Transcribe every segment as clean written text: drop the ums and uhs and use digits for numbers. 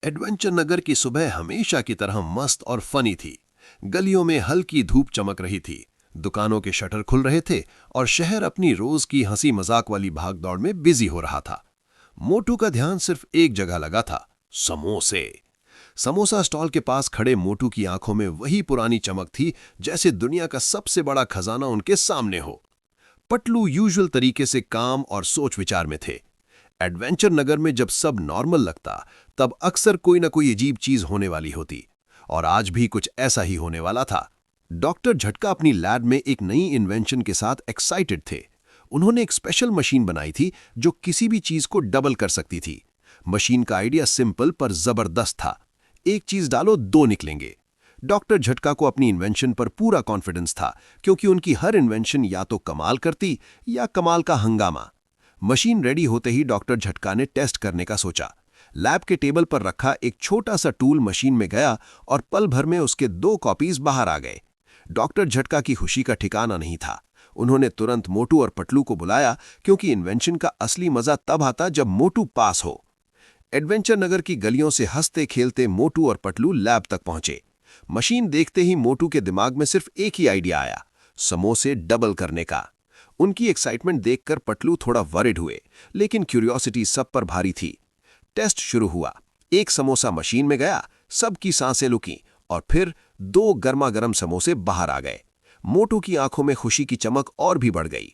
Adventure नगर की सुबह हमेशा की तरह मस्त और फनी थी। गलियों में हल्की धूप चमक रही थी, दुकानों के शटर खुल रहे थे और शहर अपनी रोज की हंसी मजाक वाली भागदौड़ में बिजी हो रहा था। मोटू का ध्यान सिर्फ एक जगह लगा था, समोसे। समोसा स्टॉल के पास खड़े मोटू की आंखों में वही पुरानी चमक थी, जैसे दुनिया का सबसे बड़ा खजाना उनके सामने हो। पटलू यूजुअल तरीके से काम और सोच विचार में थे। एडवेंचर नगर में जब सब नॉर्मल लगता, तब अक्सर कोई ना कोई अजीब चीज होने वाली होती, और आज भी कुछ ऐसा ही होने वाला था। डॉक्टर झटका अपनी लैब में एक नई इन्वेंशन के साथ एक्साइटेड थे। उन्होंने एक स्पेशल मशीन बनाई थी जो किसी भी चीज को डबल कर सकती थी। मशीन का आइडिया सिंपल पर जबरदस्त था। एक चीज डालो, दो निकलेंगे। डॉक्टर झटका को अपनी इन्वेंशन पर पूरा कॉन्फिडेंस था, क्योंकि उनकी हर इन्वेंशन या तो कमाल करती या कमाल का हंगामा। मशीन रेडी होते ही डॉक्टर झटका ने टेस्ट करने का सोचा। लैब के टेबल पर रखा एक छोटा सा टूल मशीन में गया और पल भर में उसके 2 कॉपीज बाहर आ गए। डॉक्टर झटका की खुशी का ठिकाना नहीं था। उन्होंने तुरंत मोटू और पटलू को बुलाया, क्योंकि इन्वेंशन का असली मजा तब आता जब मोटू पास हो। एडवेंचर नगर की गलियों से हंसते खेलते मोटू और पटलू लैब तक पहुंचे। मशीन देखते ही मोटू के दिमाग में सिर्फ एक ही आइडिया आया, समोसे डबल करने का। उनकी एक्साइटमेंट देखकर पटलू थोड़ा वरिड हुए, लेकिन क्यूरियोसिटी सब पर भारी थी। टेस्ट शुरू हुआ। एक समोसा मशीन में गया, सबकी सांसें रुकीं, और फिर 2 गर्मा गर्म समोसे बाहर आ गए। मोटू की आंखों में खुशी की चमक और भी बढ़ गई।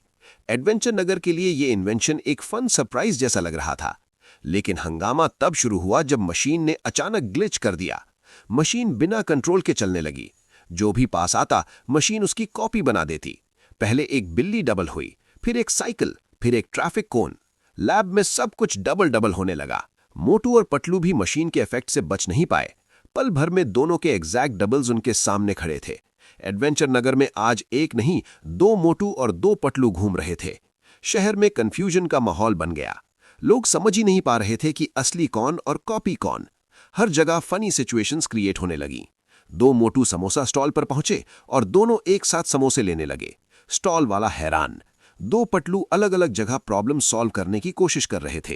एडवेंचर नगर के लिए ये इन्वेंशन एक फन सरप्राइज जैसा लग रहा था। लेकिन हंगामा तब शुरू हुआ जब मशीन ने अचानक ग्लिच कर दिया। मशीन बिना कंट्रोल के चलने लगी। जो भी पास आता, मशीन उसकी कॉपी बना देती। पहले एक बिल्ली डबल हुई, फिर एक साइकिल, फिर एक ट्रैफिक कोन। लैब में सब कुछ डबल डबल होने लगा। मोटू और पटलू भी मशीन के इफेक्ट से बच नहीं पाए। पल भर में दोनों के एग्जैक्ट डबल्स उनके सामने खड़े थे। एडवेंचर नगर में आज एक नहीं, 2 मोटू और 2 पटलू घूम रहे थे। शहर में कंफ्यूजन का माहौल बन गया। लोग समझ ही नहीं पा रहे थे कि असली कौन और कॉपी कौन। हर जगह फनी सिचुएशंस क्रिएट होने लगी। 2 मोटू समोसा स्टॉल पर पहुंचे और दोनों एक साथ समोसे लेने लगे। स्टॉल वाला हैरान। 2 पटलू अलग अलग जगह प्रॉब्लम सॉल्व करने की कोशिश कर रहे थे।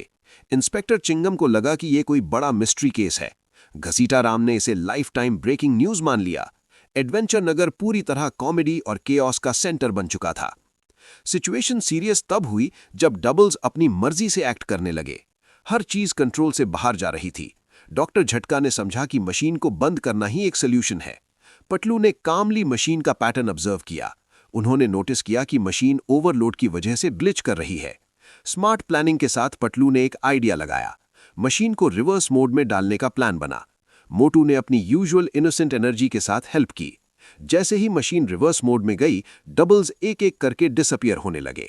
इंस्पेक्टर चिंगम को लगा कि यह कोई बड़ा मिस्ट्री केस है। घसीटा राम ने इसे लाइफ टाइम ब्रेकिंग न्यूज मान लिया। एडवेंचर नगर पूरी तरह कॉमेडी और केओस का सेंटर बन चुका था। सिचुएशन सीरियस तब हुई जब डबल्स अपनी मर्जी से एक्ट करने लगे। हर चीज कंट्रोल से बाहर जा रही थी। डॉक्टर झटका ने समझा कि मशीन को बंद करना ही एक सोल्यूशन है। पटलू ने कामली मशीन का पैटर्न ऑब्जर्व किया। उन्होंने नोटिस किया कि मशीन ओवरलोड की वजह से ग्लिच कर रही है। स्मार्ट प्लानिंग के साथ पटलू ने एक आइडिया लगाया। मशीन को रिवर्स मोड में डालने का प्लान बना। मोटू ने अपनी यूजुअल इनोसेंट एनर्जी के साथ हेल्प की। जैसे ही मशीन रिवर्स मोड में गई, डबल्स एक एक करके डिसअपियर होने लगे।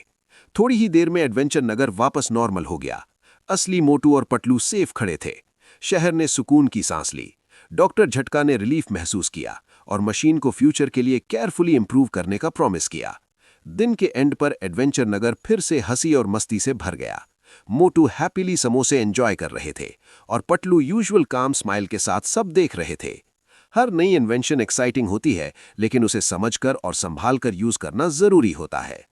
थोड़ी ही देर में एडवेंचर नगर वापस नॉर्मल हो गया। असली मोटू और पटलू सेफ खड़े थे। शहर ने सुकून की सांस ली। डॉक्टर झटका ने रिलीफ महसूस किया और मशीन को फ्यूचर के लिए केयरफुली इंप्रूव करने का प्रॉमिस किया। दिन के एंड पर एडवेंचर नगर फिर से हंसी और मस्ती से भर गया। मोटू हैप्पीली समोसे एंजॉय कर रहे थे और पटलू यूजुअल काम स्माइल के साथ सब देख रहे थे। हर नई इन्वेंशन एक्साइटिंग होती है, लेकिन उसे समझकर और संभाल कर यूज करना जरूरी होता है।